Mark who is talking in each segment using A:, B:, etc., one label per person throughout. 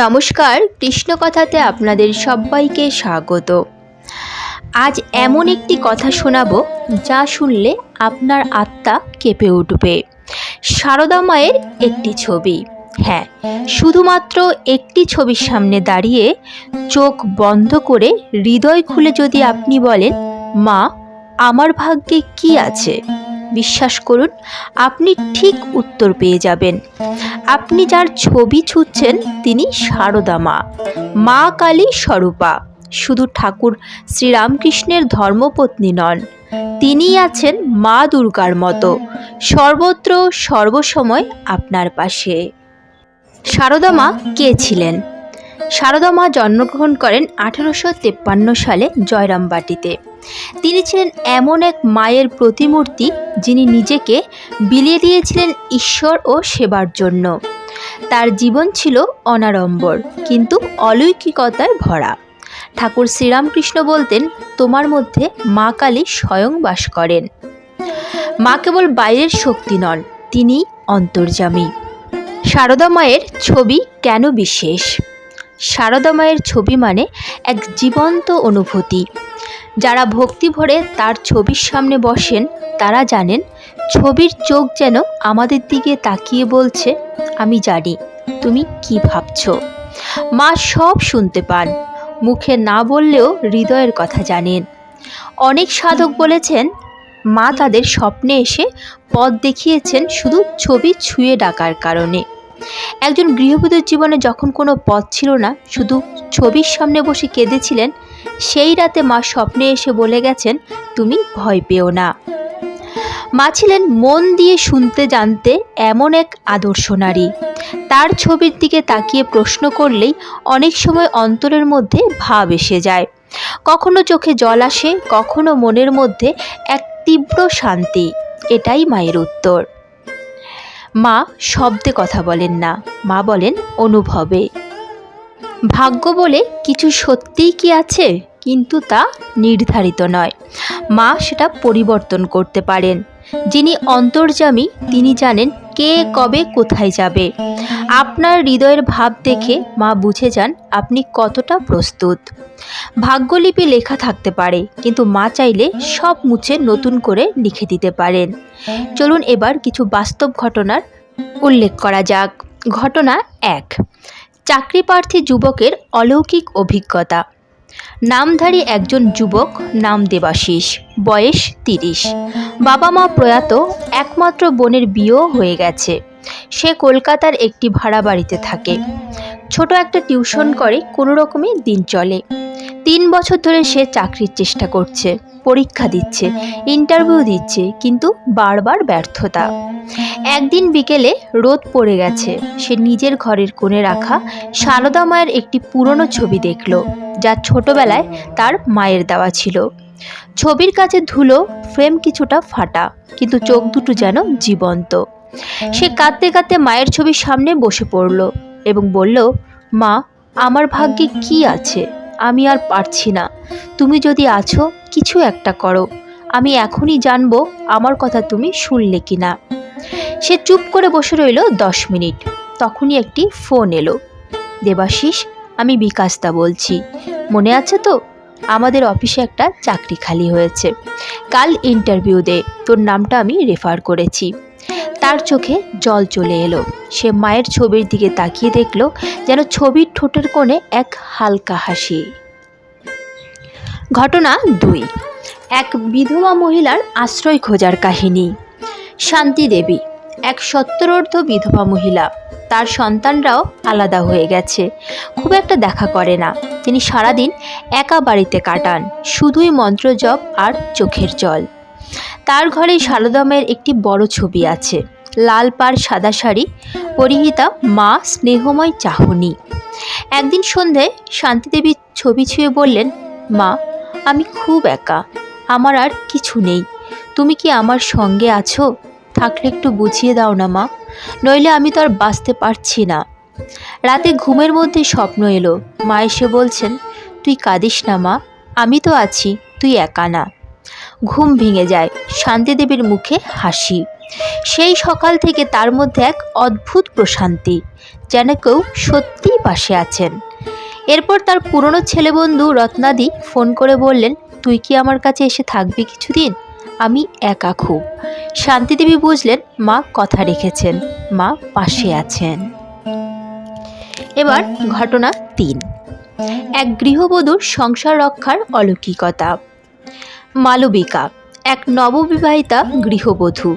A: নমস্কার, কৃষ্ণকথাতে আপনাদের সবাইকে স্বাগত। আজ এমন একটি কথা শোনাবো যা শুনলে আপনার আত্মা কেঁপে উঠবে। সারদা মায়ের একটি ছবি, হ্যাঁ, শুধুমাত্র একটি ছবির সামনে দাঁড়িয়ে চোখ বন্ধ করে হৃদয় খুলে যদি আপনি বলেন, মা, আমার ভাগ্যে কি আছে, বিশ্বাস করুন আপনি ঠিক উত্তর পেয়ে যাবেন। আপনি যার ছবি ছুঁচ্ছেন তিনি সারদা মা, মা কালী স্বরূপা। শুধু ঠাকুর শ্রীরামকৃষ্ণের ধর্মপত্নী নন, তিনি আছেন মা দুর্গার মতো সর্বত্র সর্বসময় আপনার পাশে। সারদা মা কে ছিলেন? সারদা মা জন্মগ্রহণ করেন 1853 সালে জয়রামবাটিতে। তিনি ছিলেন এমন এক মায়ের প্রতিমূর্তি যিনি নিজেকে বিলিয়ে দিয়েছিলেন ঈশ্বর ও সেবার জন্য। তার জীবন ছিল অনাড়ম্বর কিন্তু অলৌকিকতায় ভরা। ঠাকুর শ্রীরামকৃষ্ণ বলতেন, তোমার মধ্যে মা কালী স্বয়ং বাস করেন। মা কেবল বাইরের শক্তি নন, তিনি অন্তর্যামী। সারদা মায়ের ছবি কেন বিশেষ? সারদা মায়ের ছবি মানে এক জীবন্ত অনুভূতি। যারা ভক্তি ভরে তার ছবির সামনে বসেন তারা জানেন ছবির চোখ যেন আমাদের দিকে তাকিয়ে বলছে, আমি জানি তুমি কি ভাবছো। মা সব শুনতে পান, মুখে না বললেও হৃদয়ের কথা জানেন। অনেক সাধক বলেছেন মা তাদের স্বপ্নে এসে পথ দেখিয়েছেন শুধু ছবি ছুঁয়ে ডাকার কারণে। একজন গৃহবধূর জীবনে যখন কোনো পথ ছিল না, শুধু ছবির সামনে বসে কেঁদেছিলেন, সেই রাতে মা স্বপ্নে এসে বলে গেছেন, তুমি ভয় পেও না। মা ছিলেন মন দিয়ে শুনতে জানতে এমন এক আদর্শ নারী। তার ছবির দিকে তাকিয়ে প্রশ্ন করলেই অনেক সময় অন্তরের মধ্যে ভাব এসে যায়। কখনো চোখে জল আসে, কখনো মনের মধ্যে এক তীব্র শান্তি। এটাই মায়ের উত্তর। মা শব্দে কথা বলেন না, মা বলেন অনুভবে। ভাগ্য বলে কিছু সত্যিই কি আছে, কিন্তু তা নির্ধারিত নয়। মা সেটা পরিবর্তন করতে পারেন। যিনি অন্তর্যামী তিনি জানেন কে কবে কোথায় যাবে। আপনার হৃদয়ের ভাব দেখে মা বুঝে যান আপনি কতটা প্রস্তুত। ভাগ্যলিপি লেখা থাকতে পারে, কিন্তু মা চাইলে সব মুছে নতুন করে লিখে দিতে পারেন। চলুন এবার কিছু বাস্তব ঘটনার উল্লেখ করা যাক। ঘটনা 1, চাকরিপ্রার্থী যুবকের অলৌকিক অভিজ্ঞতা। নামধারী একজন যুবক, নাম দেবাশিস, বয়স 30। বাবা মা প্রয়াত, একমাত্র বোনের বিয়েও হয়ে গেছে। সে কলকাতার একটি ভাড়া বাড়িতে থাকে। ছোট একটা টিউশন করে, কোনো রকমে দিন চলে। 3 বছর ধরে সে চাকরির চেষ্টা করছে, পরীক্ষা দিচ্ছে, ইন্টারভিউ দিচ্ছে, কিন্তু বারবার ব্যর্থতা। একদিন বিকেলে রোদ পড়ে গেছে। সে নিজের ঘরের কোণে রাখা সারদা মায়ের একটি পুরনো ছবি দেখল, যা ছোটবেলায় তার মায়ের দেওয়া ছিল। ছবির কাছে ধুলো, ফ্রেম কিছুটা ফাটা, কিন্তু চোখ দুটো যেন জীবন্ত। সে কাঁদতে কাঁদতে মায়ের ছবির সামনে বসে পড়ল এবং বলল, মা, আমার ভাগ্যে কি আছে, আমি আর পারছি না। তুমি যদি আছো, কিছু একটা করো। আমি এখনই জানবো আমার কথা তুমি শুনলে কি না। সে চুপ করে বসে রইল 10 মিনিট। তখনই একটি ফোন এলো। দেবাশিস, আমি বিকাশদা বলছি, মনে আছে তো? আমাদের অফিসে একটা চাকরি খালি হয়েছে, কাল ইন্টারভিউ দে, তোর নামটা আমি রেফার করেছি। তার চোখে জল চলে এলো। সে মায়ের ছবির দিকে তাকিয়ে দেখল যেন ছবির ঠোঁটের কোণে এক হালকা হাসি। ঘটনা 2, এক বিধবা মহিলার আশ্রয় খোঁজার কাহিনী। শান্তি দেবী এক সত্তরোর্ধ্ব বিধবা মহিলা। তার সন্তানরাও আলাদা হয়ে গেছে, খুব একটা দেখা করে না। তিনি সারাদিন একা বাড়িতে কাটান, শুধুই মন্ত্র জপ আর চোখের জল। তার ঘরে সারদা মায়ের একটি বড় ছবি আছে, লাল পাড় সাদা শাড়ি পরিহিতা মা, স্নেহময় চাহনি। একদিন সন্ধ্যায় শান্তিদেবী ছবি ছুঁয়ে বললেন, মা, আমি খুব একা, আমার আর কিছু নেই। তুমি কি আমার সঙ্গে আছো? থাকলে একটু বুঝিয়ে দাও না মা, নইলে আমি তো আর বাঁচতে পারছি না। রাতে ঘুমের মধ্যে স্বপ্ন এলো, মা এসে বলছেন, তুই কাঁদিস না মা, আমি তো আছি, তুই একা না। ঘুম ভেঙে যায়, শান্তিদেবীর মুখে হাসি। সেই সকাল থেকে তার মধ্যে এক অদ্ভুত প্রশান্তি, যেন কেউ সত্যিই পাশে আছেন। এরপর তার পুরনো ছেলে বন্ধু রত্নাদি ফোন করে বললেন, তুই কি আমার কাছে এসে থাকবি কিছুদিন? আমি একা খুব। শান্তিদেবী বুঝলেন মা কথা রেখেছেন, মা পাশে আছেন। এবার ঘটনা 3। এক গৃহবধূর সংসার রক্ষার অলৌকিকতা। মালবিকা এক নববিবাহিতা গৃহবধূ।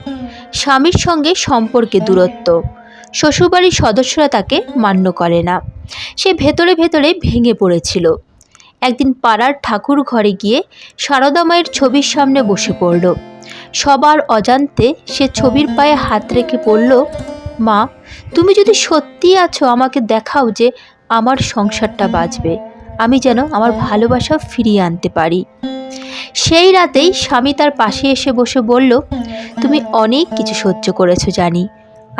A: স্বামীর সঙ্গে সম্পর্কে দূরত্ব। শ্বশুরবাড়ির সদস্যরা তাকে মান্য করে না। সে ভেতরে ভেতরে ভেঙে পড়েছিল। একদিন পাড়ার ঠাকুর ঘরে গিয়ে সারদা মায়ের ছবির সামনে বসে পড়ল। সবার অজান্তে সে ছবির পায়ে হাত রেখে পড়ল, মা, তুমি যদি সত্যিই আছো আমাকে দেখাও যে আমার সংসারটা বাঁচবে, আমি যেন আমার ভালোবাসা ফিরিয়ে আনতে পারি। সেই রাতেই স্বামী তার পাশে এসে বসে বলল, তুমি অনেক কিছু সহ্য করেছো জানি,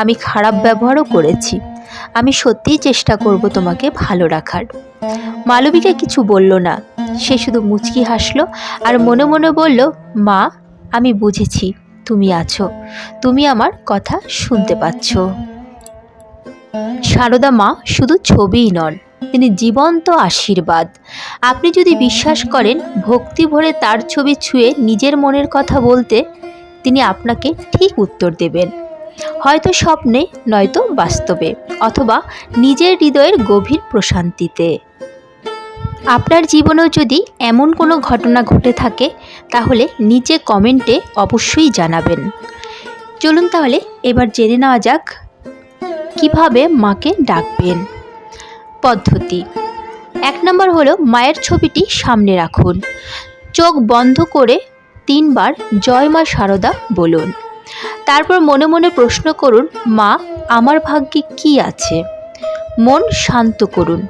A: আমি খারাপ ব্যবহারও করেছি, আমি সত্যিই চেষ্টা করব তোমাকে ভালো রাখার। মালবিকা কিছু বলল না, সে শুধু মুচকি হাসল আর মনে মনে বলল, মা, আমি বুঝেছি তুমি আছো, তুমি আমার কথা শুনতে পাচ্ছ। সারদা মা শুধু ছবিই নন, তিনি জীবন্ত আশীর্বাদ। আপনি যদি বিশ্বাস করেন ভক্তি ভরে তার ছবি ছুঁয়ে নিজের মনের কথা বলতে, তিনি আপনাকে ঠিক উত্তর দেবেন, হয়তো স্বপ্নে, নয়তো বাস্তবে, অথবা নিজের হৃদয়ের গভীর প্রশান্তিতে। আপনার জীবনেও যদি এমন কোনো ঘটনা ঘটে থাকে তাহলে নিচে কমেন্টে অবশ্যই জানাবেন। চলুন তাহলে এবার জেনে নেওয়া যাক কিভাবে মাকে ডাকবেন। পদ্ধতি 1 নম্বর হলো মায়ের ছবিটি সামনে রাখুন। চোখ বন্ধ করে 3 বার জয় মা সারদা বলুন। তারপর মনে মনে প্রশ্ন করুন, মা, আমার ভাগ্যে কি আছে? মন শান্ত করুন।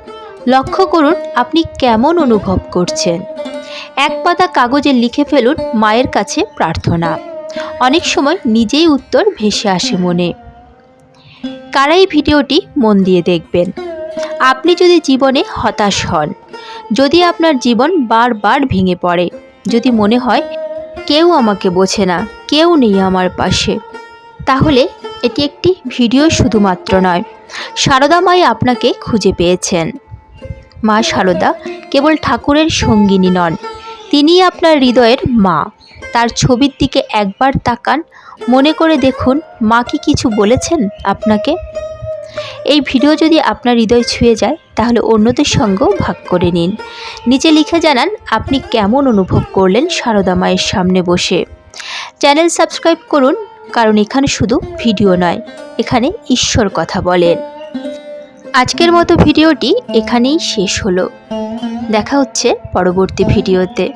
A: লক্ষ্য করুন আপনি কেমন অনুভব করছেন। 1 পাতা কাগজে লিখে ফেলুন মায়ের কাছে প্রার্থনা। অনেক সময় নিজেই উত্তর ভেসে আসে মনে। কারা এই ভিডিওটি মন দিয়ে দেখবেন? আপনি যদি জীবনে হতাশ হন, যদি আপনার জীবন বারবার ভেঙে পড়ে, যদি মনে হয় কেউ আমাকে বোঝে না, কেউ নেই আমার পাশে, তাহলে এটি একটি ভিডিও শুধুমাত্র নয়, সারদা মাই আপনাকে খুঁজে পেয়েছেন। মা সারদা কেবল ঠাকুরের সঙ্গিনী নন, তিনি আপনার হৃদয়ের মা। তার ছবির দিকে একবার তাকান, মনে করে দেখুন মা কি কিছু বলেছেন আপনাকে। এই ভিডিও যদি আপনার হৃদয় ছুঁয়ে যায় তাহলে অন্যদের সঙ্গেও ভাগ করে নিন। নিচে লিখে জানান আপনি কেমন অনুভব করলেন সারদা মায়ের সামনে বসে। চ্যানেল সাবস্ক্রাইব করুন, কারণ এখানে শুধু ভিডিও নয়, এখানে ঈশ্বর কথা বলেন। আজকের মতো ভিডিওটি এখানেই শেষ হলো। দেখা হচ্ছে পরবর্তী ভিডিওতে।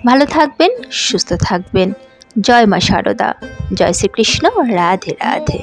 A: ভালো থাকবেন, সুস্থ থাকবেন। জয় মা সারদা, জয় শ্রীকৃষ্ণ, রাধে রাধে।